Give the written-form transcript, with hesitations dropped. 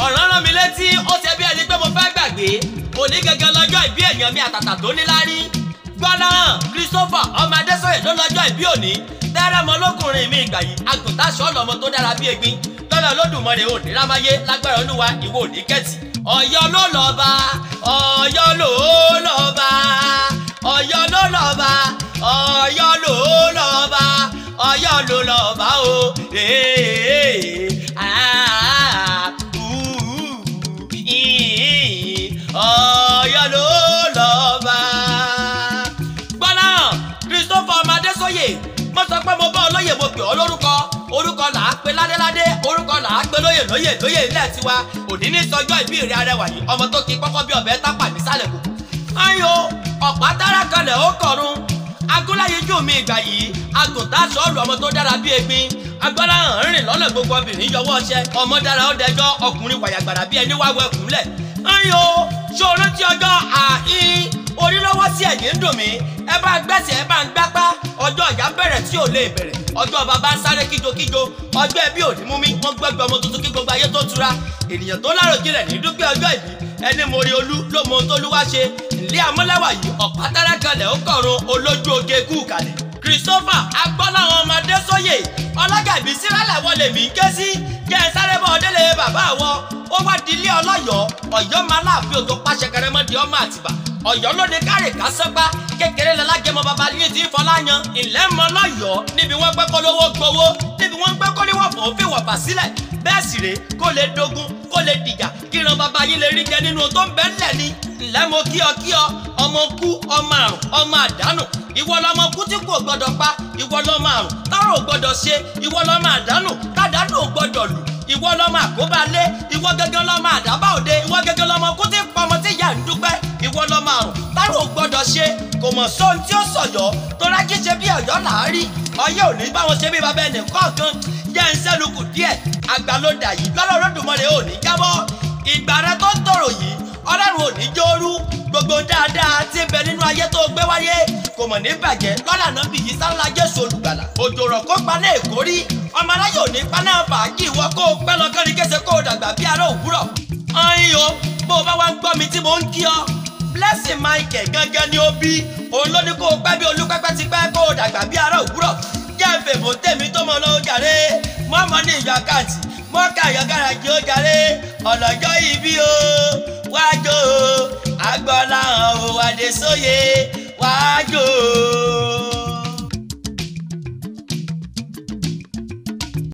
ọ̀rọ̀ rán mi létí ó ṣe bí ẹni pé mo fẹ́ gbàgbé òní gẹ́gẹ́ lọ́jọ́ ìbí èèyàn mi àtàtà tó ní lárí gbọ́dọ̀ Christopher ọmọ Adésóyè ló lọ́jọ́ ìbí òní tẹ́rẹ̀mọ lókùnrin mi ìgbà yìí àgùntàṣọ́ lọ́mọ tó dára bí egbin lọ́dọ̀ Olódùmarè òní rámáyé lágbára Olúwa ìwọ òní kẹ́tì Ọ̀yọ́ ló lọ́ba Ọ̀yọ́ ló lọ́ba Ọ̀yọ́ ló lọ́ba Ọ̀yọ́ ló lọ́ba Ọ̀yọ́ ló lọ́ba o Ọ̀yọ́ ló lọ́ba. gbọ́dọ̀ Christopher ọmọ Adésóyè mo sọ pé mo bá olóyè mo pè ọ́ lórúkọ orúkọ là á pe ládéládé orúkọ là á pe lóyè ilẹ̀ tiwa òní ní sọjọ́ ìbí rẹ̀ arẹwà yìí ọmọ tó kí kọ́kọ́ bí ọbẹ̀ tápà nísàlẹ̀ kù. ayò ọ̀pá tára kalẹ̀ ó kọ̀run agúnláyéjú mi ìgbà yìí àgùntà sọ́ọ̀lù ọmọ tó dára bí egbin agbára hàn rìn lọ́nà gbogbo obìnrin yọwọ́ ọṣẹ ọmọ dára ó dẹjọ́ ọkùnrin wàyàgbàrà bí ẹni wá wẹkùnlẹ̀. ayò ṣòro tí ọjọ́ àhín orí lọ́wọ́ sí ẹ̀yìn ń dùn mí ẹ bá gbẹ̀sẹ̀ ẹ bá ń gbápá ọjọ́ ìyá bẹ̀rẹ̀ tí ò lè bẹ̀rẹ̀ ọjọ́ bàbá ń sáré kíjokíjo ọjọ́ ẹbí ò ní mú mi wọ́n gbẹ́gbẹ́ ọmọ tuntun kí gbogbo ayé tó tura ènìyàn tó láròjinlẹ̀ ní dúpẹ́ ọjọ́ ìbí ẹni mo rí olú ló mọ ohun tó lú wá ṣe ilé amúlẹ́wà yìí ọ̀pá tára kalẹ̀ ó kọ̀run olójú oge kú kalẹ̀. Christopher agbọ́láwọn ọmọ Adésóyè ọlọ́gàbí sírálẹ̀ wọlé mi ké sí jẹ́ ẹ sáré bọ́ ọdẹ́lẹ̀ bàbá àwọ ó wá dilé ọlọ́yọ̀ọ́ Ọ̀yọ́ máa láàfin òjò pàṣẹ kẹrẹmọdé ọmọ Àtìbà Ọ̀yọ́ ló ní kárì kásánpá kékeré lálágẹmọ bàbá yín ti fọláyan ilẹ̀ mọ lọ́yọ̀ọ́ níbi wọ́n gbẹ́ kó lówó gbowó níbi wọ́n gbẹ́ kó níwọ̀n fò fi wọ̀fà sílẹ̀ bẹ́ẹ̀ sì rèé kó lè dogun kó lè dìjà kíran bàbá yín lè rí jẹ nínú tó ń bẹ́ ńlẹ̀ ni ńlẹ́ mo kí ọ ọmọ kú ọmọ àrùn ọmọ àdánù ìwọ lọmọ kú tí kò gbọdọ̀ pa ìwọ lọmọ àrùn tọrọ ò gbọdọ̀ ṣe ìwọ lọmọ àdánù tàdánù ò gbọdọ̀ lù ìwọ lọmọ àkóbálé ìwọ gẹ́gẹ́ lọmọ àdábà òde ìwọ gẹ́gẹ́ lọmọ kú tí pọmọ tí ìyá ń dúpẹ́ ìwọ lọmọ àrùn tọrọ ò gbọdọ̀ ṣe kò mọ̀ sóhun tí ó sọ̀yọ́ tó rájí ṣe bí Ọ̀yọ́ làárí Ọ̀yọ́ ò ní báwọn ṣe bí bàbá ẹnì kọ̀ọ̀kan jẹ́ ń sẹ́nukù díẹ̀ àgbà ló dà yìí lọ́lọ́ Olódùmarè ò ní jábọ́ ìgbà rẹ tó ń tòrò yìí Ọlọ́run ò ní jóoru gbogbo dáadáa tí ń bẹ nínú ayé tó gbé wáyé kò mọ̀ ní bàjẹ́ lọ́lá náà bì yìí sálá Jésù olùgbàlà òjò rọ̀ kó paná èkó rí ọmọ aráyè ò ní paná fàájì ìwọ kó o pẹ́ lọ kọ́ni kése kó o dàgbà bí ará òwúrọ̀. ọyìn o bó o bá wá ń gbọ́ mi tí mo ń kí ọ Blessing Michael gángan ni ó bí òun ló ní kó o pẹ́ bí olúpẹ́pẹ́ ti pẹ́ kó o dàgbà bí ará òwúrọ̀ jẹ́ ìfèmọ̀ tèmi tó mọ̀ lọ́wọ́ jàre mọ́mọ́ ní ìjọ àkáǹtì mọ́ká ìyọ̀gára jí ó jàre ọ̀lọ́jọ́ ìbí o wájú Agbọ́láhàn o Adésóyè wájú.